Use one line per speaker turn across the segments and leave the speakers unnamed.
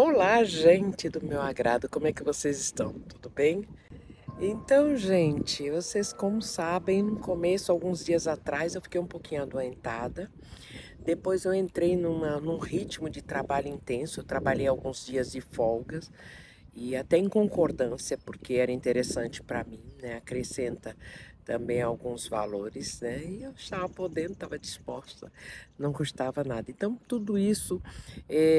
Olá, gente do meu agrado, como é que vocês estão? Tudo bem? Então, gente, vocês como sabem, no começo, alguns dias atrás, eu fiquei um pouquinho adoentada. Depois eu entrei num ritmo de trabalho intenso, eu trabalhei alguns dias de folgas e até em concordância, porque era interessante para mim, né? Acrescenta também alguns valores, né? E eu estava podendo, estava disposta, não custava nada. Então, tudo isso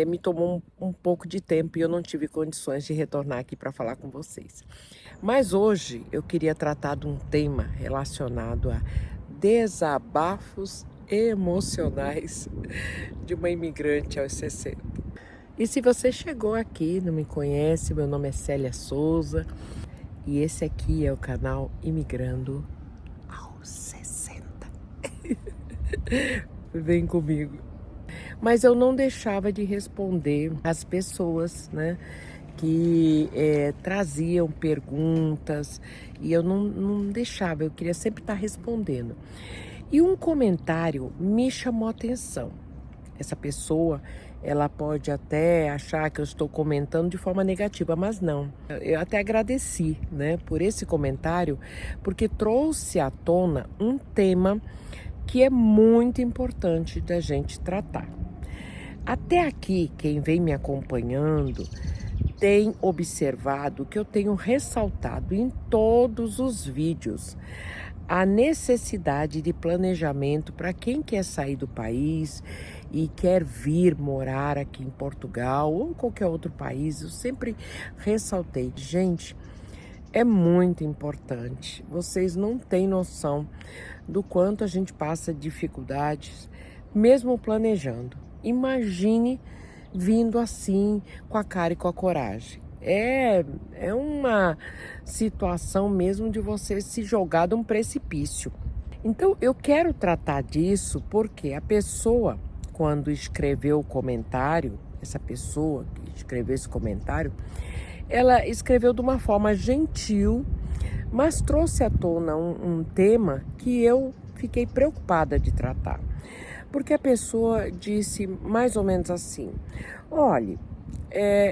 me tomou um pouco de tempo e eu não tive condições de retornar aqui para falar com vocês. Mas hoje eu queria tratar de um tema relacionado a desabafos emocionais de uma imigrante aos 60. E se você chegou aqui, não me conhece, meu nome é Célia Souza e esse aqui é o canal Imigrando aos 60. Vem comigo. Mas eu não deixava de responder as pessoas, né, que traziam perguntas e eu não deixava, eu queria sempre estar respondendo. E um comentário me chamou a atenção. Essa pessoa, ela pode até achar que eu estou comentando de forma negativa, mas não. Eu até agradeci, né, por esse comentário, porque trouxe à tona um tema que é muito importante da gente tratar. Até aqui, quem vem me acompanhando tem observado que eu tenho ressaltado em todos os vídeos a necessidade de planejamento para quem quer sair do país e quer vir morar aqui em Portugal ou em qualquer outro país. Eu sempre ressaltei, gente, é muito importante. Vocês não têm noção do quanto a gente passa dificuldades, mesmo planejando. Imagine vindo assim, com a cara e com a coragem. É uma situação mesmo de você se jogar de um precipício. Então, eu quero tratar disso porque a pessoa, quando escreveu o comentário, essa pessoa que escreveu esse comentário, ela escreveu de uma forma gentil, mas trouxe à tona um tema que eu fiquei preocupada de tratar. Porque a pessoa disse mais ou menos assim: olhe,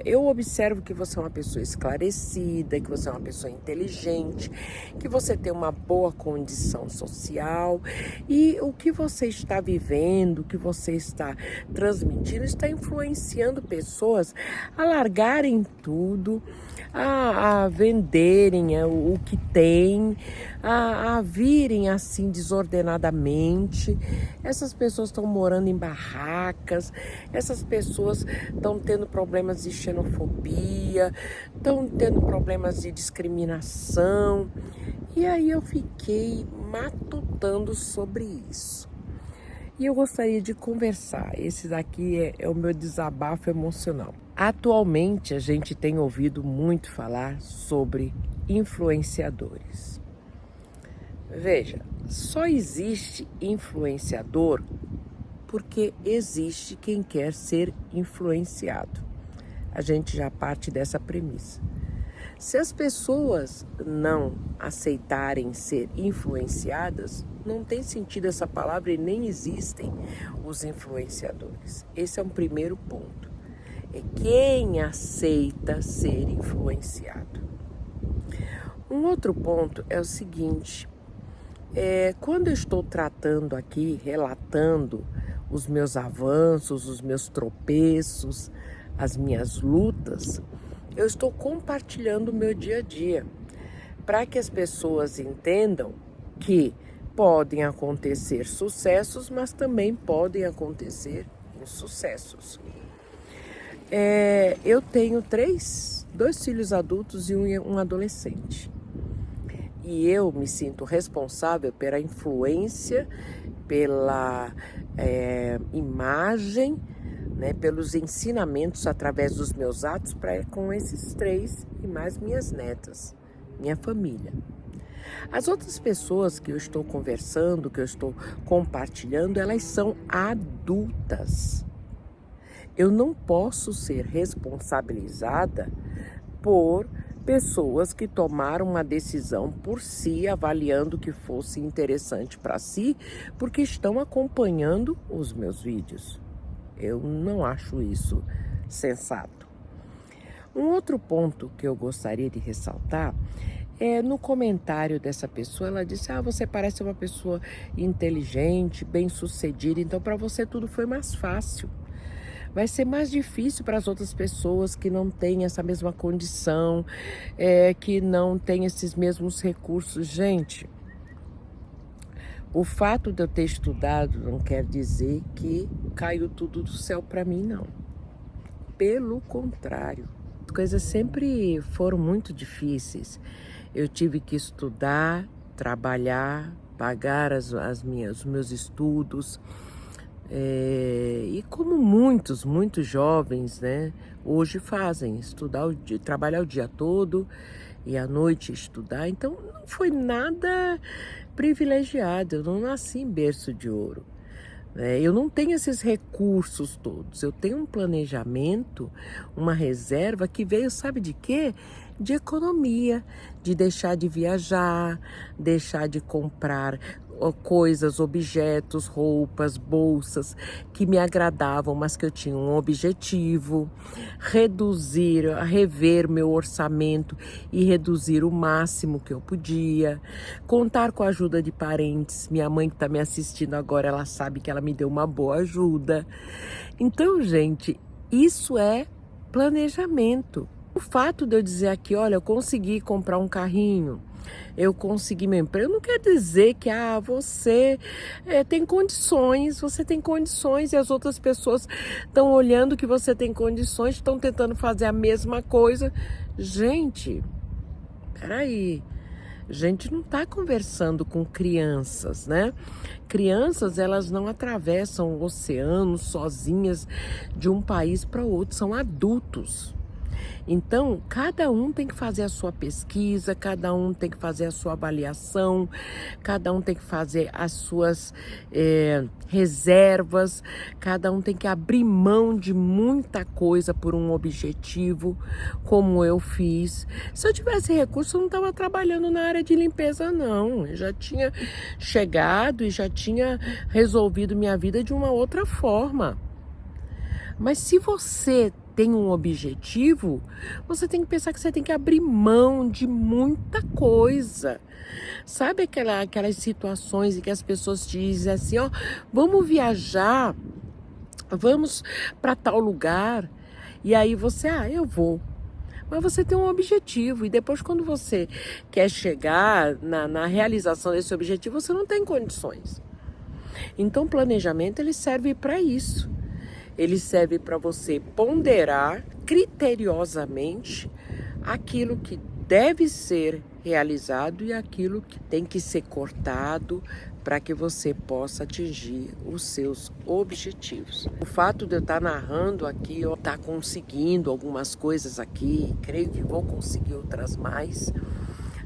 eu observo que você é uma pessoa esclarecida, que você é uma pessoa inteligente, que você tem uma boa condição social e o que você está vivendo, o que você está transmitindo, está influenciando pessoas a largarem tudo, a venderem o que têm, a virem assim desordenadamente. Essas pessoas estão morando em barracas, essas pessoas estão tendo problemas de xenofobia, estão tendo problemas de discriminação. E aí eu fiquei matutando sobre isso. E eu gostaria de conversar. Esse daqui é o meu desabafo emocional. Atualmente a gente tem ouvido muito falar sobre influenciadores. Veja, só existe influenciador porque existe quem quer ser influenciado. A gente já parte dessa premissa. Se as pessoas não aceitarem ser influenciadas, não tem sentido essa palavra e nem existem os influenciadores. Esse é um primeiro ponto. É quem aceita ser influenciado. Um outro ponto é o seguinte: quando eu estou tratando aqui, relatando os meus avanços, os meus tropeços, as minhas lutas, eu estou compartilhando o meu dia a dia, para que as pessoas entendam que podem acontecer sucessos, mas também podem acontecer insucessos. Eu tenho dois filhos adultos e um adolescente. E eu me sinto responsável pela influência, pela imagem, né, pelos ensinamentos através dos meus atos com esses três e mais minhas netas, minha família. As outras pessoas que eu estou conversando, que eu estou compartilhando, elas são adultas. Eu não posso ser responsabilizada por pessoas que tomaram uma decisão por si, avaliando que fosse interessante para si, porque estão acompanhando os meus vídeos. Eu não acho isso sensato. Um outro ponto que eu gostaria de ressaltar é no comentário dessa pessoa. Ela disse: você parece uma pessoa inteligente, bem-sucedida, então para você tudo foi mais fácil. Vai ser mais difícil para as outras pessoas que não têm essa mesma condição, que não têm esses mesmos recursos. Gente, o fato de eu ter estudado não quer dizer que caiu tudo do céu para mim, não. Pelo contrário, as coisas sempre foram muito difíceis. Eu tive que estudar, trabalhar, pagar os meus estudos. E como muitos jovens, né, hoje fazem, trabalhar o dia todo e à noite estudar. Então não foi nada privilegiado, eu não nasci em berço de ouro. Eu não tenho esses recursos todos, eu tenho um planejamento, uma reserva que veio, sabe de quê? De economia, de deixar de viajar, deixar de comprar coisas, objetos, roupas, bolsas que me agradavam, mas que eu tinha um objetivo, rever meu orçamento e reduzir o máximo que eu podia, contar com a ajuda de parentes. Minha mãe que está me assistindo agora, ela sabe que ela me deu uma boa ajuda. Então, gente, isso é planejamento. O fato de eu dizer aqui, olha, eu consegui comprar um carrinho, eu consegui meu emprego, não quer dizer que você tem condições, você tem condições e as outras pessoas estão olhando que você tem condições, estão tentando fazer a mesma coisa. Gente, peraí, a gente não está conversando com crianças, né? Crianças, elas não atravessam o oceano sozinhas de um país para outro, são adultos. Então, cada um tem que fazer a sua pesquisa, cada um tem que fazer a sua avaliação, cada um tem que fazer as suas reservas, cada um tem que abrir mão de muita coisa por um objetivo, como eu fiz. Se eu tivesse recurso, eu não estava trabalhando na área de limpeza, não. Eu já tinha chegado e já tinha resolvido minha vida de uma outra forma. Mas se você tem um objetivo, você tem que pensar que você tem que abrir mão de muita coisa. Sabe aquelas situações em que as pessoas te dizem assim, vamos viajar, vamos para tal lugar, e aí você, eu vou. Mas você tem um objetivo, e depois quando você quer chegar na realização desse objetivo, você não tem condições. Então o planejamento, ele serve para isso. Ele serve para você ponderar criteriosamente aquilo que deve ser realizado e aquilo que tem que ser cortado para que você possa atingir os seus objetivos. O fato de eu estar narrando aqui, estar conseguindo algumas coisas aqui, creio que vou conseguir outras mais,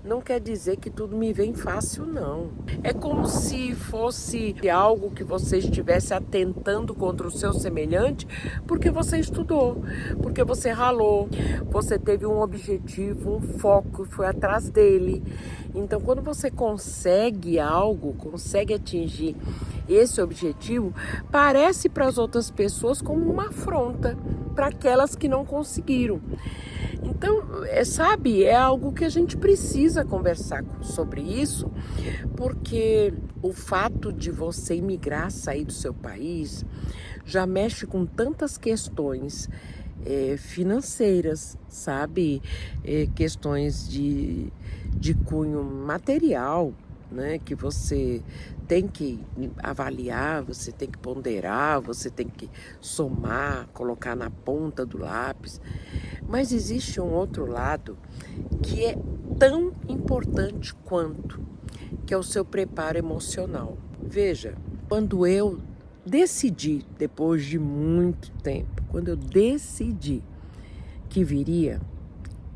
não quer dizer que tudo me vem fácil, não. É como se fosse algo que você estivesse atentando contra o seu semelhante porque você estudou, porque você ralou, você teve um objetivo, um foco, foi atrás dele. Então, quando você consegue algo, consegue atingir esse objetivo, parece para as outras pessoas como uma afronta para aquelas que não conseguiram. Então, é algo que a gente precisa conversar sobre isso, porque o fato de você imigrar, sair do seu país, já mexe com tantas questões financeiras, sabe? Questões de cunho material, né? Que você tem que avaliar, você tem que ponderar, você tem que somar, colocar na ponta do lápis. Mas existe um outro lado que é tão importante quanto, que é o seu preparo emocional. Veja, quando eu decidi, depois de muito tempo, quando eu decidi que viria,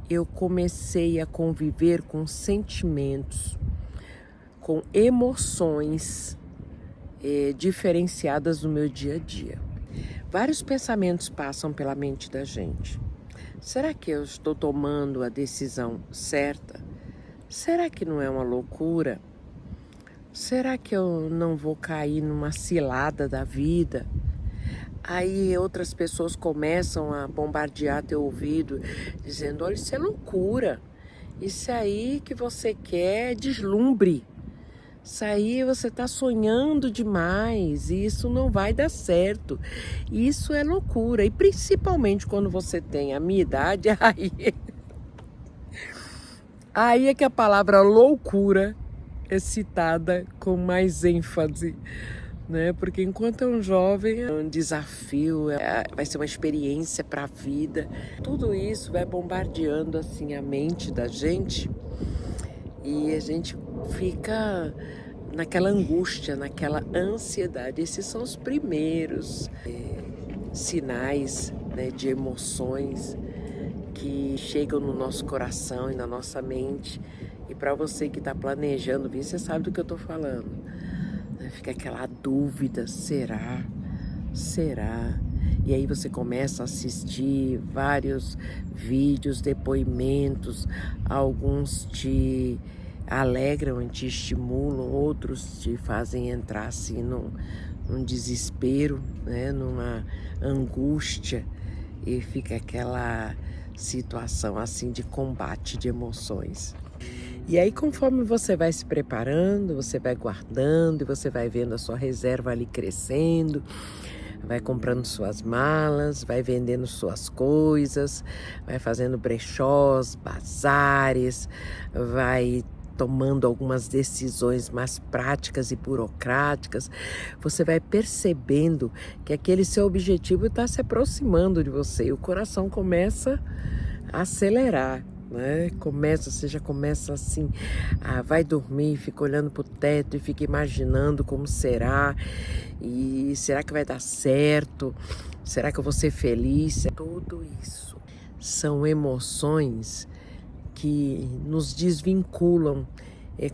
eu comecei a conviver com sentimentos, com emoções diferenciadas no meu dia a dia. Vários pensamentos passam pela mente da gente. Será que eu estou tomando a decisão certa? Será que não é uma loucura? Será que eu não vou cair numa cilada da vida? Aí outras pessoas começam a bombardear teu ouvido, dizendo, olha, isso é loucura. Isso aí que você quer é deslumbre. Isso aí você está sonhando demais e isso não vai dar certo. Isso é loucura. E principalmente quando você tem a minha idade, aí é que a palavra loucura é citada com mais ênfase, né? Porque enquanto é um jovem, é um desafio, vai ser uma experiência para a vida. Tudo isso vai bombardeando assim a mente da gente e a gente fica naquela angústia, naquela ansiedade. Esses são os primeiros sinais, né, de emoções que chegam no nosso coração e na nossa mente. E para você que está planejando vir, você sabe do que eu estou falando. Fica aquela dúvida, será? Será? E aí você começa a assistir vários vídeos, depoimentos, alguns te alegram, te estimulam, outros te fazem entrar assim num desespero, né? Numa angústia, e fica aquela situação assim de combate de emoções. E aí, conforme você vai se preparando, você vai guardando e você vai vendo a sua reserva ali crescendo, vai comprando suas malas, vai vendendo suas coisas, vai fazendo brechós, bazares, vai tomando algumas decisões mais práticas e burocráticas, você vai percebendo que aquele seu objetivo está se aproximando de você e o coração começa a acelerar. Né? Você já começa assim, vai dormir, fica olhando para o teto e fica imaginando como será, e será que vai dar certo, será que eu vou ser feliz? Tudo isso são emoções que nos desvinculam, é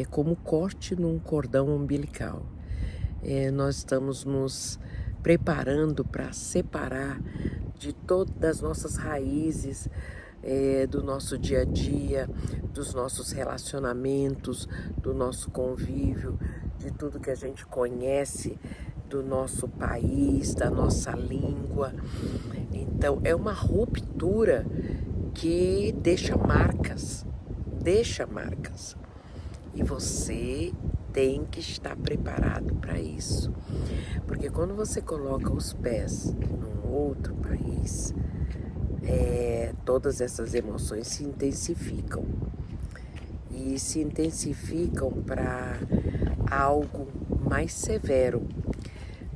como corte num cordão umbilical. Nós estamos nos preparando para separar de todas as nossas raízes, do nosso dia a dia, dos nossos relacionamentos, do nosso convívio, de tudo que a gente conhece do nosso país, da nossa língua. Então é uma ruptura que deixa marcas. E você tem que estar preparado para isso. Porque quando você coloca os pés num outro país, todas essas emoções se intensificam. E se intensificam para algo mais severo.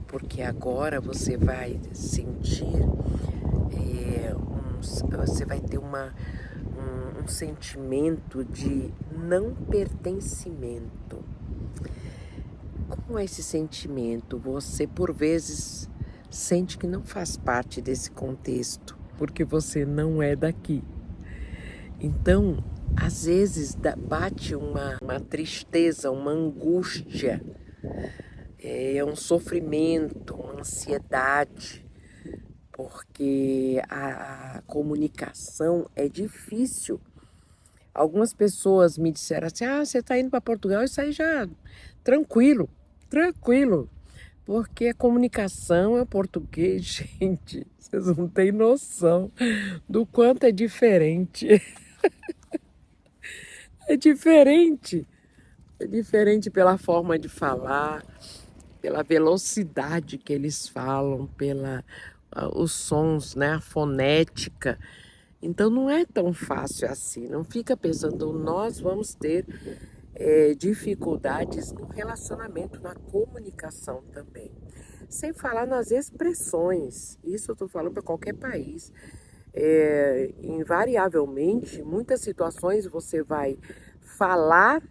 Porque agora você vai sentir, você vai ter um sentimento de não pertencimento. Como é esse sentimento? Você, por vezes, sente que não faz parte desse contexto, porque você não é daqui. Então, às vezes, bate uma tristeza, uma angústia, um sofrimento, uma ansiedade, porque a comunicação é difícil. Algumas pessoas me disseram assim, você está indo para Portugal, isso aí já, tranquilo, porque a comunicação é português, gente, vocês não têm noção do quanto é diferente. É diferente pela forma de falar, pela velocidade que eles falam, os sons, né, a fonética. Então não é tão fácil assim, não fica pensando, nós vamos ter dificuldades no relacionamento, na comunicação também. Sem falar nas expressões, isso eu estou falando para qualquer país. Invariavelmente, muitas situações você vai falar,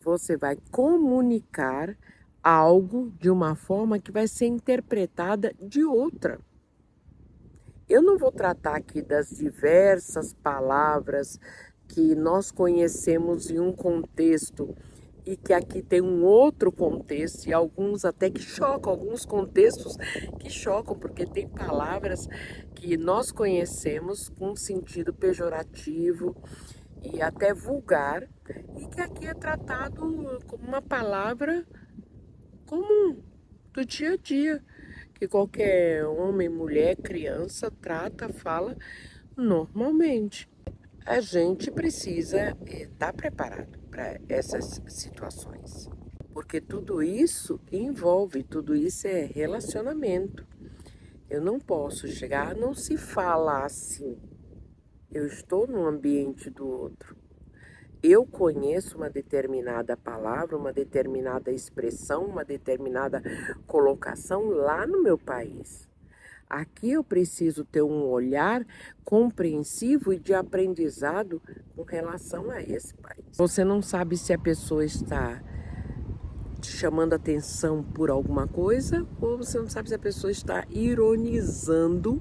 você vai comunicar algo de uma forma que vai ser interpretada de outra. Eu não vou tratar aqui das diversas palavras que nós conhecemos em um contexto e que aqui tem um outro contexto, e alguns até que chocam, alguns contextos que chocam, porque tem palavras que nós conhecemos com sentido pejorativo e até vulgar, e que aqui é tratado como uma palavra comum do dia a dia, que qualquer homem, mulher, criança trata, fala normalmente. A gente precisa estar preparado para essas situações, porque tudo isso envolve, tudo isso é relacionamento. Eu não posso chegar, não se fala assim. Eu estou no ambiente do outro. Eu conheço uma determinada palavra, uma determinada expressão, uma determinada colocação lá no meu país. Aqui eu preciso ter um olhar compreensivo e de aprendizado com relação a esse país. Você não sabe se a pessoa está te chamando atenção por alguma coisa ou você não sabe se a pessoa está ironizando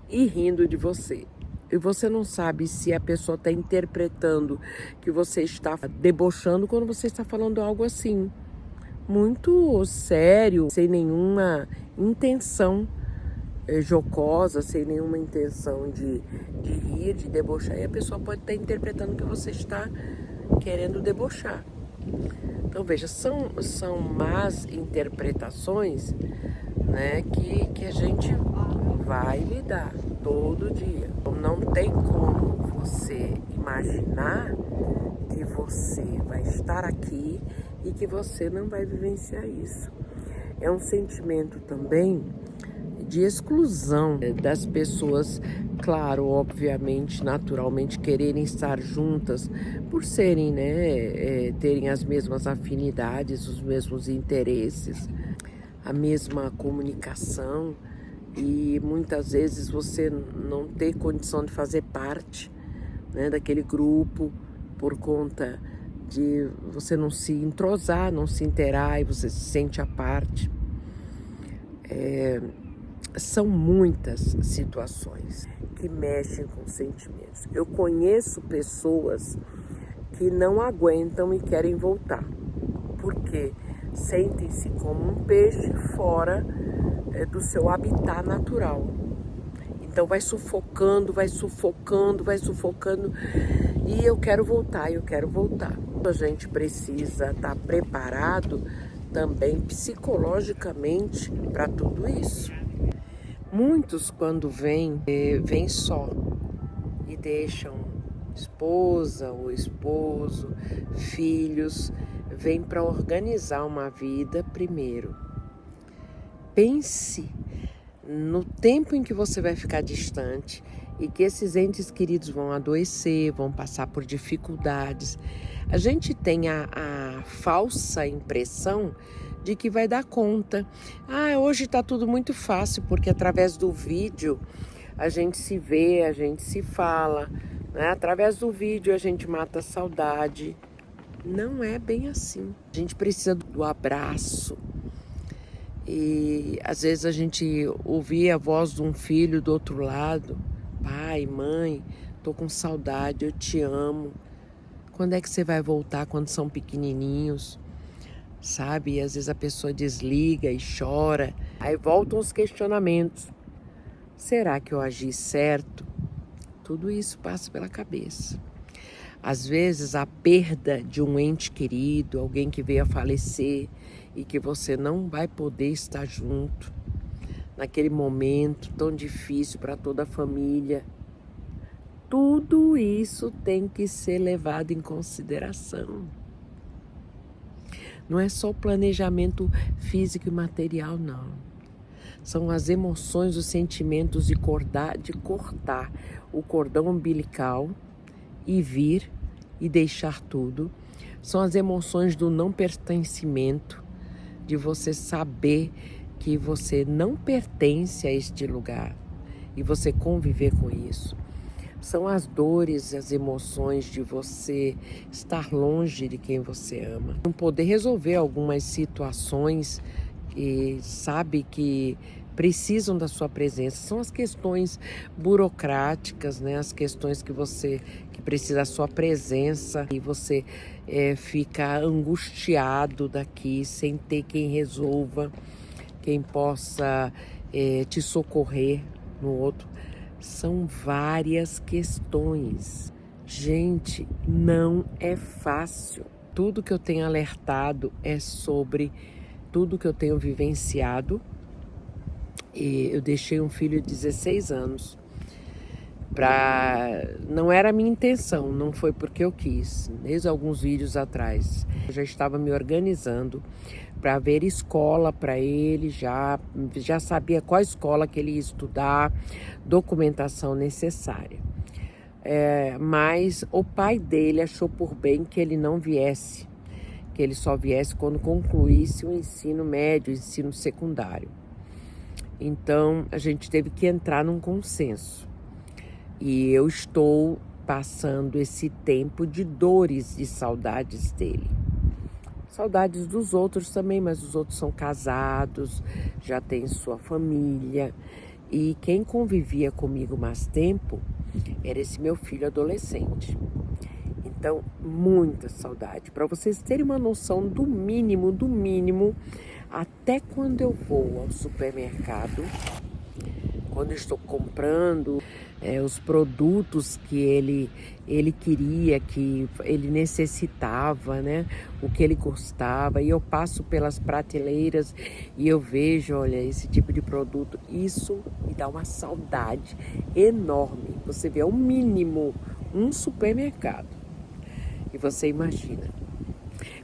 e rindo de você. E você não sabe se a pessoa está interpretando que você está debochando quando você está falando algo assim, muito sério, sem nenhuma intenção jocosa, sem nenhuma intenção de rir, de debochar. E a pessoa pode estar interpretando que você está querendo debochar. Então, veja, são más interpretações, né, que a gente vai lidar todo dia. Não tem como você imaginar que você vai estar aqui e que você não vai vivenciar isso. É um sentimento também de exclusão das pessoas, claro, obviamente, naturalmente, quererem estar juntas por serem, né, terem as mesmas afinidades, os mesmos interesses, a mesma comunicação, e muitas vezes você não ter condição de fazer parte, né, daquele grupo por conta de você não se entrosar, não se interar e você se sente à parte. São muitas situações que mexem com sentimentos. Eu conheço pessoas que não aguentam e querem voltar, porque sentem-se como um peixe fora do seu habitat natural. Então vai sufocando, vai sufocando, vai sufocando, e eu quero voltar. A gente precisa estar preparado também psicologicamente para tudo isso. Muitos, quando vêm só e deixam esposa ou esposo, filhos, vêm para organizar uma vida primeiro. Pense no tempo em que você vai ficar distante e que esses entes queridos vão adoecer, vão passar por dificuldades. A gente tem a falsa impressão de que vai dar conta. Hoje está tudo muito fácil, porque através do vídeo a gente se vê, a gente se fala, né? Através do vídeo a gente mata a saudade. Não é bem assim. A gente precisa do abraço. E às vezes a gente ouvir a voz de um filho do outro lado. Pai, mãe, tô com saudade, eu te amo. Quando é que você vai voltar quando são pequenininhos? Sabe? E às vezes a pessoa desliga e chora. Aí voltam os questionamentos. Será que eu agi certo? Tudo isso passa pela cabeça. Às vezes a perda de um ente querido, alguém que veio a falecer e que você não vai poder estar junto naquele momento tão difícil para toda a família. Tudo isso tem que ser levado em consideração. Não é só o planejamento físico e material, não. São as emoções, os sentimentos de cortar o cordão umbilical e vir e deixar tudo. São as emoções do não pertencimento, de você saber que você não pertence a este lugar e você conviver com isso. São as dores, as emoções de você estar longe de quem você ama. Não poder resolver algumas situações e sabe que precisam da sua presença. São as questões burocráticas, né? As questões que precisa da sua presença e você fica angustiado daqui sem ter quem resolva, quem possa te socorrer no outro. São várias questões. Gente, não é fácil. Tudo que eu tenho alertado é sobre tudo que eu tenho vivenciado E eu deixei um filho de 16 anos. Não era a minha intenção, não foi porque eu quis. Desde alguns vídeos atrás, eu já estava me organizando para ver escola para ele, já sabia qual escola que ele ia estudar, documentação necessária. Mas o pai dele achou por bem que ele não viesse, que ele só viesse quando concluísse o ensino médio, o ensino secundário. Então a gente teve que entrar num consenso. E eu estou passando esse tempo de dores, de saudades dele. Saudades dos outros também, mas os outros são casados, já têm sua família. E quem convivia comigo mais tempo era esse meu filho adolescente. Então, muita saudade. Para vocês terem uma noção do mínimo, até quando eu vou ao supermercado, quando eu estou comprando os produtos que ele queria, que ele necessitava, né? O que ele gostava, e eu passo pelas prateleiras e eu vejo, olha, esse tipo de produto, isso me dá uma saudade enorme. Você vê, ao mínimo, um supermercado, e você imagina.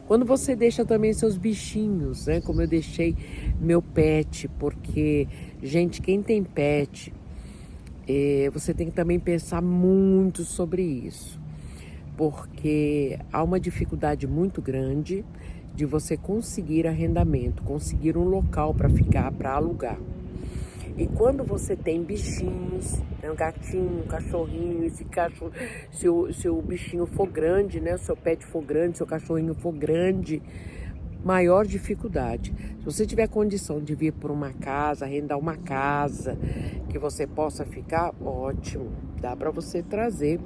Quando você deixa também seus bichinhos, né? Como eu deixei meu pet, porque, gente, quem tem pet, você tem que também pensar muito sobre isso. Porque há uma dificuldade muito grande de você conseguir arrendamento, conseguir um local para ficar, para alugar. E quando você tem bichinhos, um gatinho, um cachorrinho, esse cachorro, se o bichinho for grande, né, seu pet for grande, seu cachorrinho for grande, maior dificuldade. Se você tiver condição de vir por uma casa, arrendar uma casa, que você possa ficar, ótimo, dá para você trazer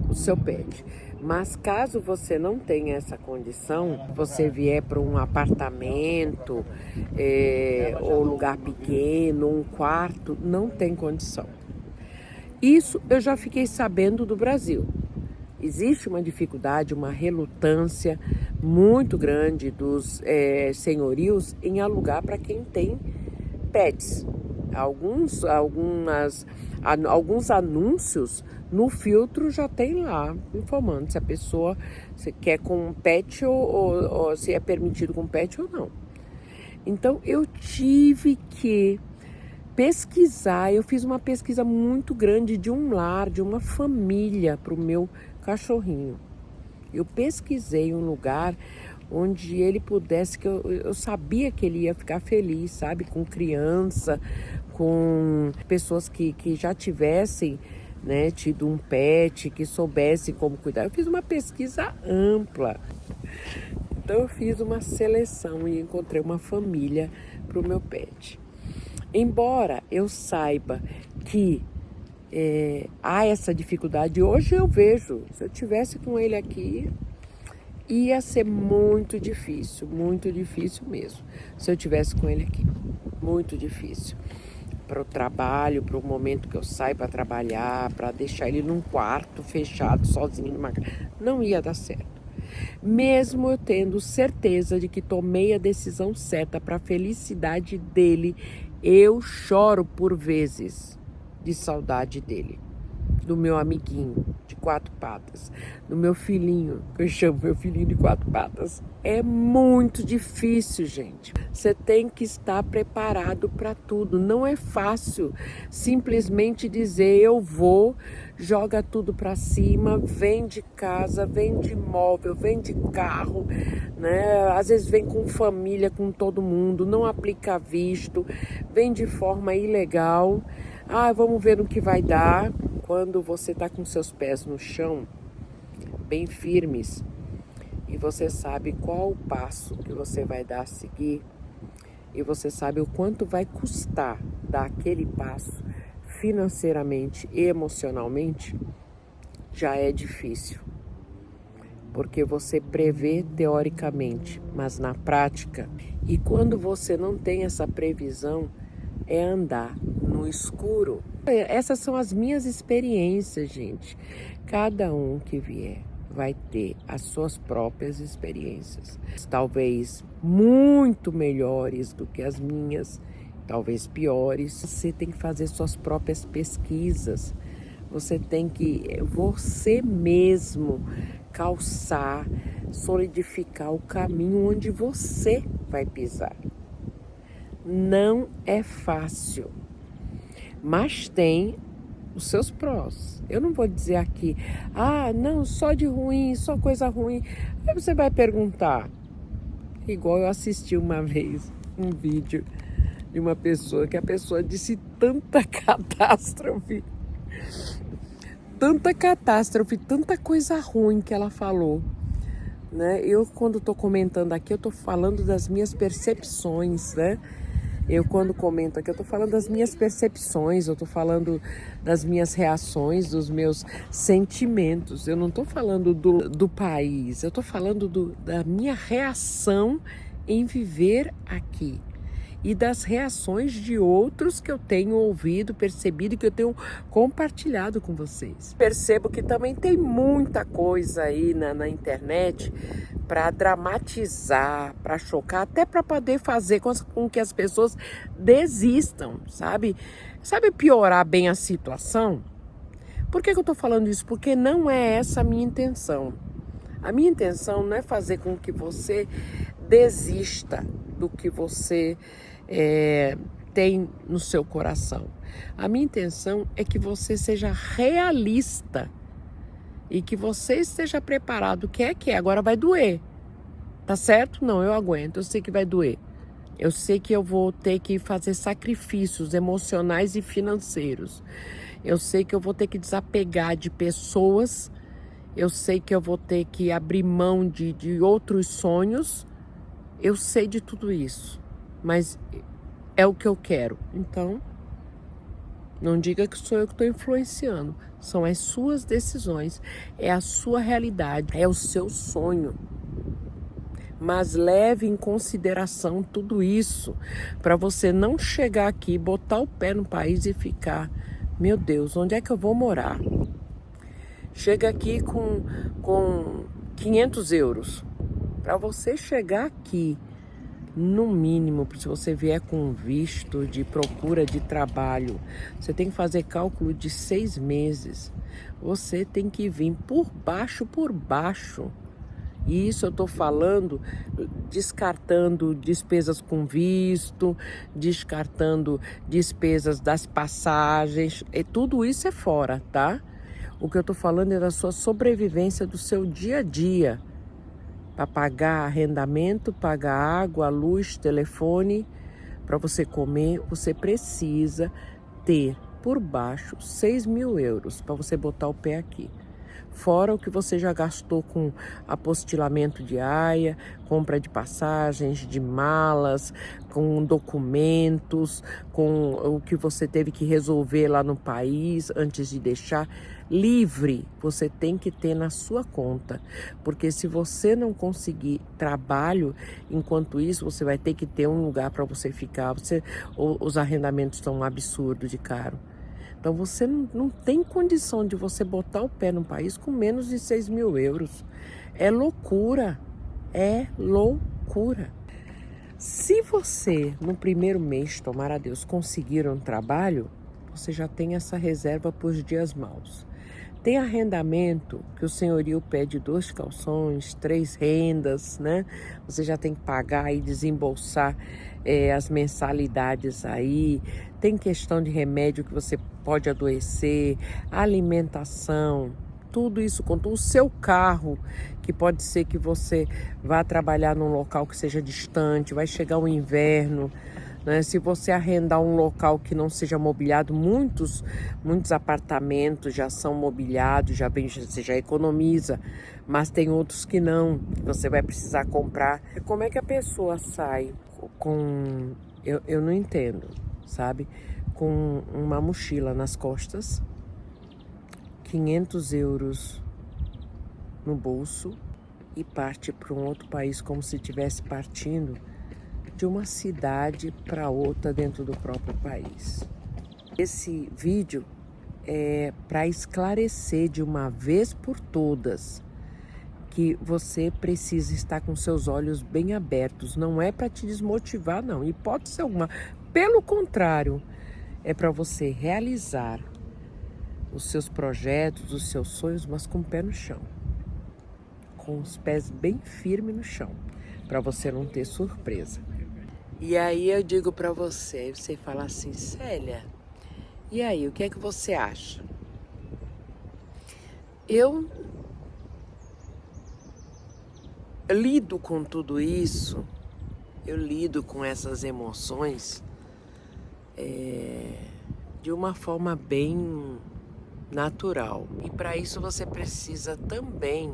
o seu pet. Mas caso você não tenha essa condição, você vier para um apartamento, ou lugar pequeno, um quarto, não tem condição. Isso eu já fiquei sabendo do Brasil. Existe uma dificuldade, uma relutância muito grande dos senhorios em alugar para quem tem pets. Alguns anúncios no filtro já tem lá, informando se a pessoa quer com pet ou se é permitido com pet ou não. Então eu tive que pesquisar, eu fiz uma pesquisa muito grande de um lar, de uma família para o meu cachorrinho. Eu pesquisei um lugar onde ele pudesse, que eu sabia que ele ia ficar feliz, sabe? Com criança, com pessoas que já tivessem, né, tido um pet, que soubessem como cuidar. Eu fiz uma pesquisa ampla. Então eu fiz uma seleção e encontrei uma família para o meu pet. Embora eu saiba que há essa dificuldade, hoje eu vejo, se eu tivesse com ele aqui, ia ser muito difícil mesmo, se eu tivesse com ele aqui, muito difícil. Para o trabalho, para o momento que eu saio para trabalhar, para deixar ele num quarto fechado, sozinho numa casa, não ia dar certo. Mesmo eu tendo certeza de que tomei a decisão certa para a felicidade dele, eu choro por vezes de saudade dele, do meu amiguinho de 4 patas, do meu filhinho, que eu chamo meu filhinho de 4 patas. É muito difícil, gente. Você tem que estar preparado para tudo. Não é fácil simplesmente dizer eu vou, joga tudo para cima, vende casa, vende imóvel, vende carro, né? Às vezes vem com família, com todo mundo, não aplica visto, vem de forma ilegal. Vamos ver no que vai dar. Quando você está com seus pés no chão, bem firmes, e você sabe qual o passo que você vai dar a seguir, e você sabe o quanto vai custar dar aquele passo financeiramente e emocionalmente, já é difícil. Porque você prevê teoricamente, mas na prática, e quando você não tem essa previsão, é andar no escuro. Essas são as minhas experiências, gente. Cada um que vier vai ter as suas próprias experiências. Talvez muito melhores do que as minhas, talvez piores. Você tem que fazer suas próprias pesquisas. Você tem que, você mesmo, calçar, solidificar o caminho onde você vai pisar. Não é fácil, mas tem os seus prós. Eu não vou dizer aqui, não, só de ruim, só coisa ruim. Aí você vai perguntar, igual eu assisti uma vez um vídeo de uma pessoa, que a pessoa disse tanta catástrofe, tanta coisa ruim que ela falou, né? Eu, quando estou comentando aqui, eu estou falando das minhas percepções, né? Eu, quando comento aqui, eu estou falando das minhas percepções, eu estou falando das minhas reações, dos meus sentimentos. Eu não estou falando do país, eu estou falando da minha reação em viver aqui. E das reações de outros que eu tenho ouvido, percebido e que eu tenho compartilhado com vocês. Percebo que também tem muita coisa aí na internet para dramatizar, para chocar, até para poder fazer com que as pessoas desistam, sabe? Sabe piorar bem a situação? Por que eu estou falando isso? Porque não é essa a minha intenção. A minha intenção não é fazer com que você desista do que você tem no seu coração. A minha intenção é que você seja realista e que você esteja preparado. O que é? Agora vai doer. Tá certo? Não, eu aguento. Eu sei que vai doer. Eu sei que eu vou ter que fazer sacrifícios emocionais e financeiros. Eu sei que eu vou ter que desapegar de pessoas. Eu sei que eu vou ter que abrir mão de outros sonhos. Eu sei de tudo isso. Mas é o que eu quero. Então, não diga que sou eu que estou influenciando. São as suas decisões. É a sua realidade. É o seu sonho. Mas leve em consideração tudo isso para você não chegar aqui, botar o pé no país e ficar, meu Deus, onde é que eu vou morar? Chega aqui com 500 euros. Para você chegar aqui, no mínimo, se você vier com visto de procura de trabalho, você tem que fazer cálculo de 6 meses. Você tem que vir por baixo. E isso eu estou falando, descartando despesas com visto, descartando despesas das passagens, e tudo isso é fora, tá? O que eu estou falando é da sua sobrevivência do seu dia a dia. Para pagar arrendamento, pagar água, luz, telefone, para você comer, você precisa ter por baixo 6.000 euros para você botar o pé aqui. Fora o que você já gastou com apostilamento de aia, compra de passagens, de malas, com documentos, com o que você teve que resolver lá no país antes de deixar. Livre, você tem que ter na sua conta, porque se você não conseguir trabalho, enquanto isso você vai ter que ter um lugar para você ficar. Os arrendamentos estão um absurdo de caro. Então você não tem condição de você botar o pé no país com menos de 6.000 euros. É loucura, é loucura. Se você, no primeiro mês, tomara a Deus, conseguir um trabalho, você já tem essa reserva para os dias maus. Tem arrendamento que o senhorio pede 2 calções, 3 rendas, né? Você já tem que pagar e desembolsar as mensalidades aí. Tem questão de remédio que você pode adoecer, alimentação, tudo isso conta. O seu carro, que pode ser que você vá trabalhar num local que seja distante, vai chegar o inverno, né? Se você arrendar um local que não seja mobiliado, muitos apartamentos já são mobiliados, você já economiza, mas tem outros que não, que você vai precisar comprar. Como é que a pessoa sai com... Eu não entendo, sabe? Com uma mochila nas costas, 500 euros no bolso e parte para um outro país como se estivesse partindo de uma cidade para outra dentro do próprio país. Esse vídeo é para esclarecer de uma vez por todas que você precisa estar com seus olhos bem abertos. Não é para te desmotivar, não. Hipótese alguma. pelo contrário, é para você realizar os seus projetos, os seus sonhos, mas com o pé no chão. Com os pés bem firmes no chão, para você não ter surpresa. E aí eu digo para você, você fala assim, Célia, e aí, o que é que você acha? Eu lido com tudo isso, eu lido com essas emoções de uma forma bem natural. E para isso você precisa também,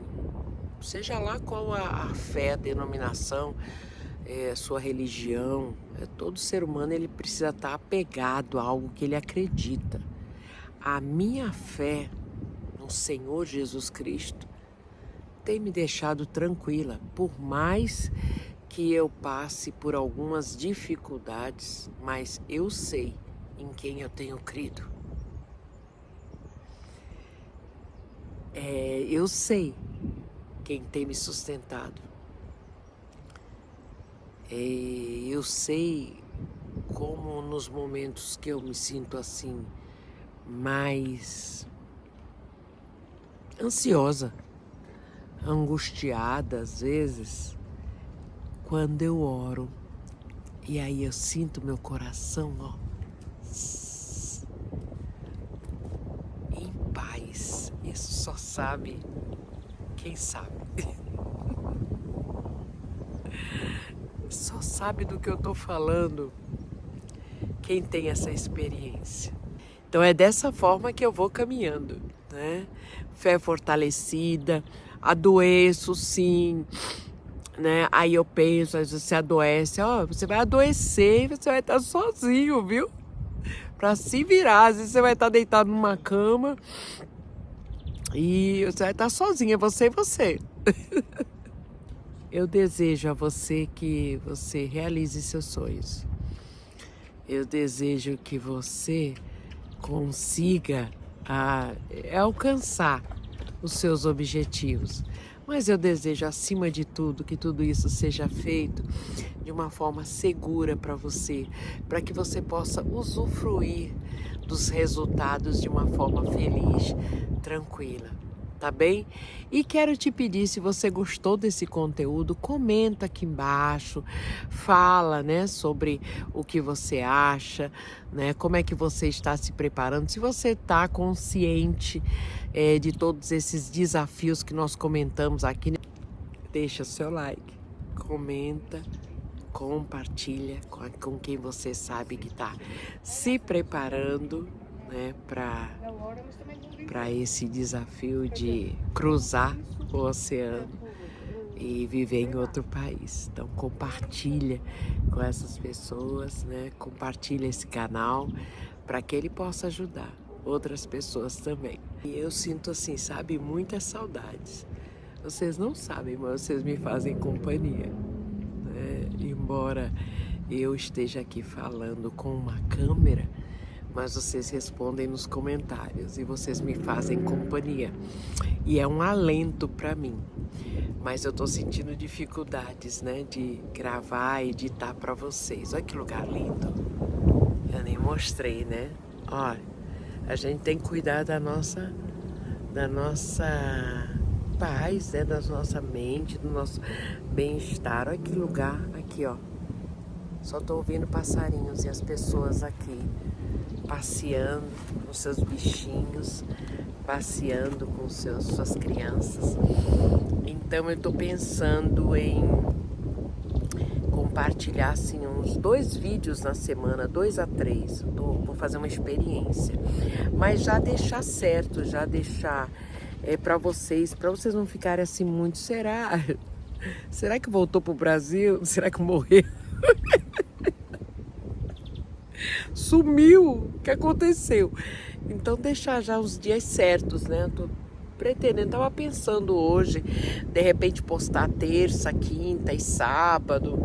seja lá qual a fé, a denominação, a sua religião, todo ser humano ele precisa estar apegado a algo que ele acredita. A minha fé no Senhor Jesus Cristo tem me deixado tranquila, por mais que eu passe por algumas dificuldades, mas eu sei em quem eu tenho crido. Eu sei quem tem me sustentado. Eu sei como nos momentos que eu me sinto assim, mais ansiosa, angustiada às vezes, quando eu oro, e aí eu sinto meu coração, ó, em paz. Isso só sabe quem sabe. Só sabe do que eu tô falando quem tem essa experiência. Então é dessa forma que eu vou caminhando, né? Fé fortalecida, adoeço sim, né? Aí eu penso, às vezes você adoece, ó, você vai adoecer e você vai estar sozinho, viu? Pra se virar, às vezes você vai estar deitado numa cama e você vai estar sozinho, é você e você. Eu desejo a você que você realize seus sonhos. Eu desejo que você consiga alcançar os seus objetivos. Mas eu desejo, acima de tudo, que tudo isso seja feito de uma forma segura para você, para que você possa usufruir dos resultados de uma forma feliz, tranquila. Tá bem? E quero te pedir, se você gostou desse conteúdo, comenta aqui embaixo, fala, né, sobre o que você acha, né, como é que você está se preparando, se você está consciente de todos esses desafios que nós comentamos aqui. Deixa seu like, comenta, compartilha com quem você sabe que está se preparando, né, para esse desafio de cruzar o oceano e viver em outro país. Então compartilha com essas pessoas, né? Compartilha esse canal para que ele possa ajudar outras pessoas também. E eu sinto assim, sabe, muitas saudades. Vocês não sabem, mas vocês me fazem companhia, né? Embora eu esteja aqui falando com uma câmera, mas vocês respondem nos comentários e vocês me fazem companhia. E é um alento para mim. Mas eu tô sentindo dificuldades, né, de gravar e editar para vocês. Olha que lugar lindo. Eu nem mostrei, né? Olha, a gente tem que cuidar da nossa paz, né, da nossa mente, do nosso bem-estar. Olha que lugar aqui, ó. Só tô ouvindo passarinhos e as pessoas aqui passeando com seus bichinhos, passeando com suas crianças. Então eu tô pensando em compartilhar assim uns 2 vídeos na semana, 2 a 3. Vou fazer uma experiência, mas já deixar certo, já deixar para vocês não ficarem assim muito. Será que voltou pro Brasil? Será que morreu? Sumiu? O que aconteceu? Então deixar já os dias certos, né? Eu tô pretendendo, tava pensando hoje, de repente postar terça, quinta e sábado,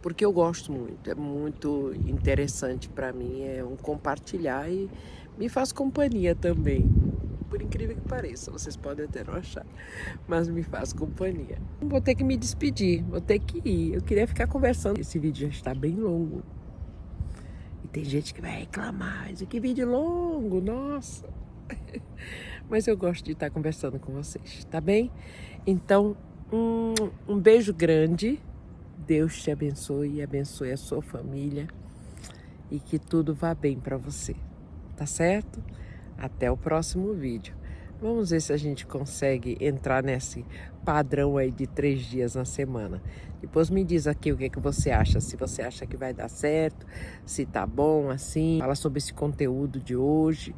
porque eu gosto muito, é muito interessante para mim, é um compartilhar e me faz companhia também. Por incrível que pareça, vocês podem até não achar, mas me faz companhia. Vou ter que me despedir, vou ter que ir. Eu queria ficar conversando. Esse vídeo já está bem longo. E tem gente que vai reclamar, isso que vídeo longo, nossa. Mas eu gosto de estar conversando com vocês, tá bem? Então, um beijo grande. Deus te abençoe e abençoe a sua família. E que tudo vá bem para você, tá certo? Até o próximo vídeo. Vamos ver se a gente consegue entrar nesse padrão aí de 3 dias na semana. Depois me diz aqui o que é que você acha, se você acha que vai dar certo, se tá bom assim. Fala sobre esse conteúdo de hoje,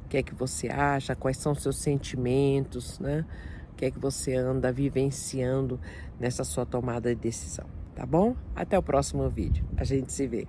o que é que você acha, quais são os seus sentimentos, né? O que é que você anda vivenciando nessa sua tomada de decisão, tá bom? Até o próximo vídeo, a gente se vê.